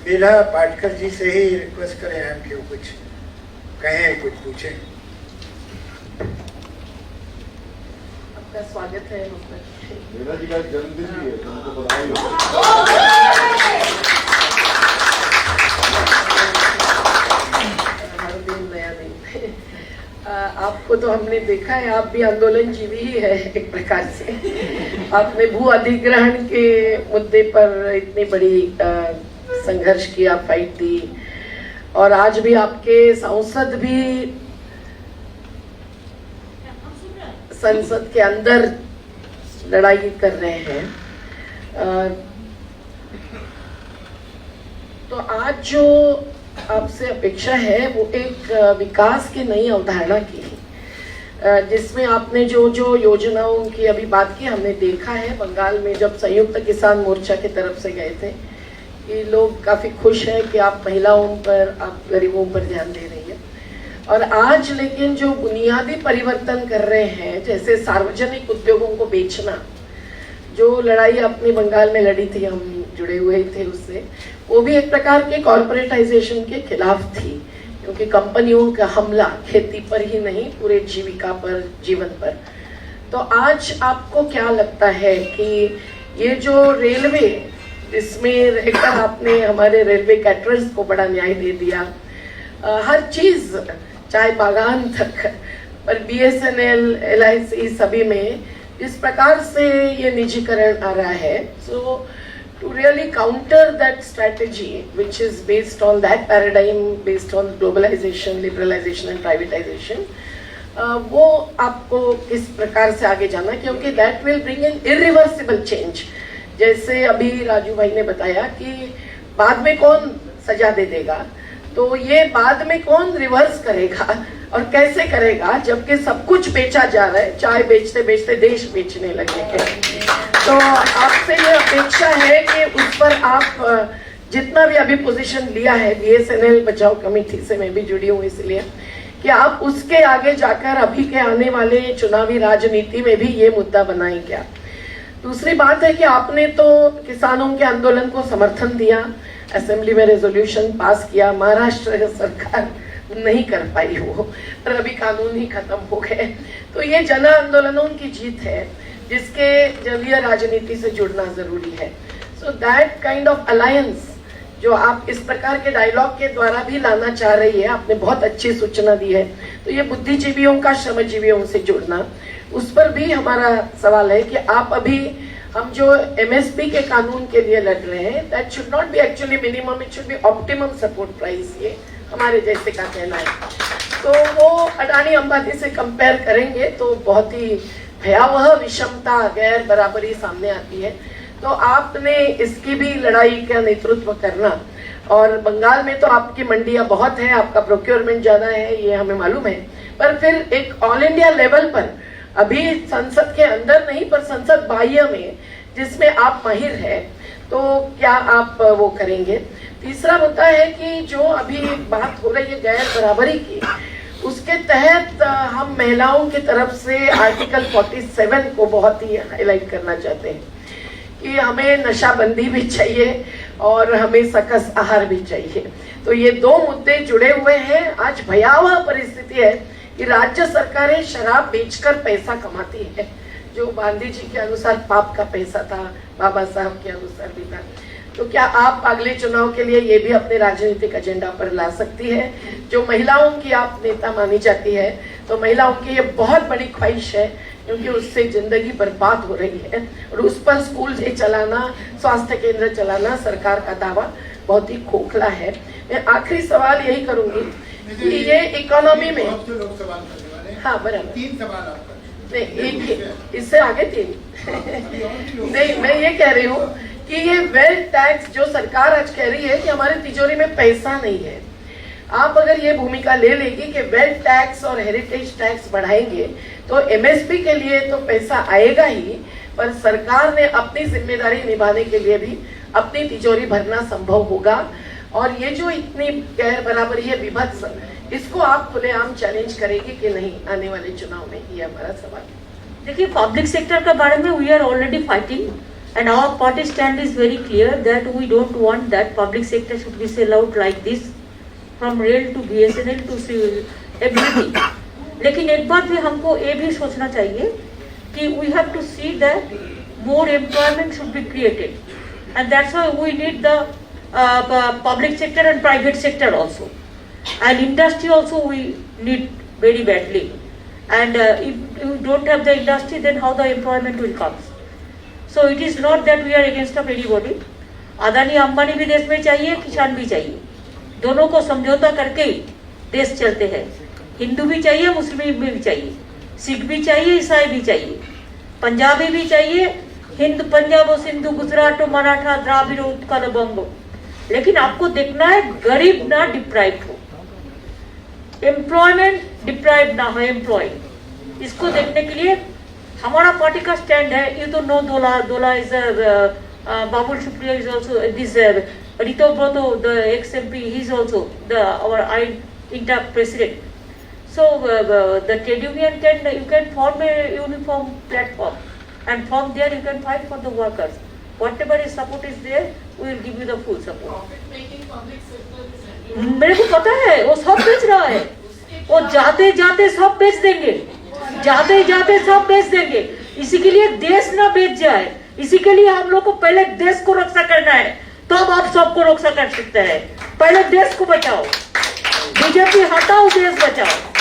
मीरा पाटकर जी से ही रिक्वेस्ट करें हम कि वो कुछ कहें, कुछ पूछें। आपका स्वागत है। मीरा जी का जन्मदिन भी है, तुमको बधाई हो। हर दिन नया दिन। आपको तो हमने देखा है, आप भी आंदोलन जीवी ही है एक प्रकार से। आपने भू अधिग्रहण के मुद्दे पर इतनी बड़ी संघर्ष किया, फाइट दी, और आज भी आपके सांसद भी संसद के अंदर लड़ाई कर रहे हैं। तो आज जो आपसे अपेक्षा है वो एक विकास की नई अवधारणा की है, जिसमें आपने जो जो योजनाओं की अभी बात की, हमने देखा है बंगाल में जब संयुक्त किसान मोर्चा की तरफ से गए थे कि लोग काफी खुश हैं कि आप महिलाओं पर, आप गरीबों पर ध्यान दे रही है। और आज लेकिन जो बुनियादी परिवर्तन कर रहे हैं, जैसे सार्वजनिक उद्योगों को बेचना, जो लड़ाई आपने बंगाल में लड़ी थी, हम जुड़े हुए थे उससे, वो भी एक प्रकार के कॉर्पोरेटाइजेशन के खिलाफ थी, क्योंकि कंपनियों का हमला खेती पर ही नहीं, पूरे जीविका पर, जीवन पर। तो आज आपको क्या लगता है कि ये जो रेलवे, जिसमें रहकर आपने हमारे रेलवे कैटरर्स को बड़ा न्याय दे दिया, हर चीज चाहे बागान तक, पर BSNL, LIC सभी में इस प्रकार से ये निजीकरण आ रहा है, सो to really counter that strategy, which is based on that paradigm, based on globalization, liberalization and privatization, वो आपको किस प्रकार से आगे जाना, क्योंकि that will bring in irreversible change। जैसे अभी राजू भाई ने बताया कि बाद में कौन सजा दे देगा, तो ये बाद में कौन रिवर्स करेगा और कैसे करेगा, जबकि सब कुछ बेचा जा रहा है, चाय बेचते बेचते देश बेचने लगे हैं। तो आपसे ये अपेक्षा है कि उस पर आप जितना भी अभी पोजीशन लिया है, BSNL बचाओ कमेटी से मैं भी जुड़ी हूँ, इसलिए कि आप उसके आगे जाकर अभी के आने वाले चुनावी राजनीति में भी ये मुद्दा बनाएं क्या। दूसरी बात है कि आपने तो किसानों के आंदोलन को समर्थन दिया, असेंबली में रेजोल्यूशन पास किया, महाराष्ट्र सरकार नहीं कर पाई वो, पर अभी कानून ही खत्म हो गए। तो ये जन आंदोलनों की जीत है, जिसके जरिए राजनीति से जुड़ना जरूरी है। So that kind of alliance जो आप इस प्रकार के डायलॉग के द्वारा भी लाना चाह रही है, आपने बहुत अच्छी सूचना दी है। तो ये बुद्धिजीवियों का श्रमजीवियों से जुड़ना, उस पर भी हमारा सवाल है कि आप अभी हम जो MSP के कानून के लिए लड़ रहे हैं, that should not be actually minimum, it should be optimum support price, ये हमारे जैसे का कहना है। तो वो अडानी अंबानी से कंपेयर करेंगे तो बहुत ही भयावह विषमता, गैर बराबरी सामने आती है। तो आपने इसकी भी लड़ाई का नेतृत्व करना, और बंगाल में तो आपकी मंडियां बहुत है, आपका प्रोक्योरमेंट ज्यादा है, ये हमें मालूम है, पर फिर एक ऑल इंडिया लेवल पर अभी संसद के अंदर नहीं, पर संसद बाह्य में जिसमें आप माहिर है, तो क्या आप वो करेंगे। तीसरा मुद्दा है कि जो अभी बात हो रही है गैर बराबरी की, उसके तहत हम महिलाओं की तरफ से आर्टिकल 47 को बहुत ही हाईलाइट करना चाहते हैं कि हमें नशाबंदी भी चाहिए और हमें सकस आहार भी चाहिए। तो ये दो मुद्दे जुड़े हुए हैं। आज भयावह परिस्थिति है कि राज्य सरकारें शराब बेचकर पैसा कमाती है, जो गांधी जी के अनुसार पाप का पैसा था, बाबा साहब के अनुसार भी था। तो क्या आप अगले चुनाव के लिए ये भी अपने राजनीतिक एजेंडा पर ला सकती है। जो महिलाओं की आप नेता मानी जाती है, तो महिलाओं की ये बहुत बड़ी ख्वाहिश है, क्योंकि उससे जिंदगी बर्बाद हो रही है, और उस पर स्कूल चलाना, स्वास्थ्य केंद्र चलाना सरकार का दावा बहुत ही खोखला है। मैं आखिरी सवाल यही करूंगी कि ये इकोनॉमी में, हाँ बराबर, 3 सवाल नहीं एक, इससे आगे 3 नहीं, मैं ये कह रही हूँ कि ये वेल्थ टैक्स जो सरकार आज कह रही है कि हमारे तिजोरी में पैसा नहीं है, आप अगर ये भूमिका ले लेगी कि वेल्थ टैक्स और हेरिटेज टैक्स बढ़ाएंगे तो MSP के लिए तो पैसा आएगा ही, पर सरकार ने अपनी जिम्मेदारी निभाने के लिए भी अपनी तिजोरी भरना संभव होगा। और ये जो इतनी गैर बराबरी है, विभत्स, इसको आप खुलेआम चैलेंज करेगी कि नहीं आने वाले चुनाव में, ये हमारा सवाल। देखिए, पब्लिक सेक्टर के बारे में we are already fighting And our party stand is very clear that we don't want that public sector should be sell out like this from rail to BSNL to everything. लेकिन एक बात भी हमको ये भी सोचना चाहिए कि we have to see that more employment should be created, and that's why we need the public sector and private sector also, and industry also we need very badly. And if you don't have the industry, then how the employment will come? So it is not that we are against of anybody. Adani Ambani भी देश में चाहिए, किसान भी चाहिए, दोनों को समझौता करके ही देश चलते हैं. हिंदू भी चाहिए, मुस्लिम भी चाहिए, सिख भी चाहिए, ईसाई भी चाहिए, पंजाबी भी चाहिए, हिंद पंजाब सिंधु गुजरात मराठा द्राविड़ उत्कल बंग. लेकिन आपको देखना है गरीब ना डिप्राइव हो, एम्प्लॉयमेंट डिप्राइव ना हो एम्प्लॉय. इसको देखने के लिए हमारा पार्टी का स्टैंड है. यू तो know Dola is Babul Supriyo is also this Rito Broto the ex MP he is also the our inter president. So the trade union you can form a uniform platform, and from there you can fight for the workers. Whatever is support is there, we will give you the full support. मेरे को पता है वो सब बेच रहा है, वो जाते जाते सब बेच देंगे, जाते जाते सब बेच देंगे. इसी के लिए देश ना बेच जाए, इसी के लिए हम लोग को पहले देश को रक्षा करना है, तब आप सबको रक्षा कर सकते हैं. पहले देश को बचाओ, बीजेपी हटाओ, देश बचाओ.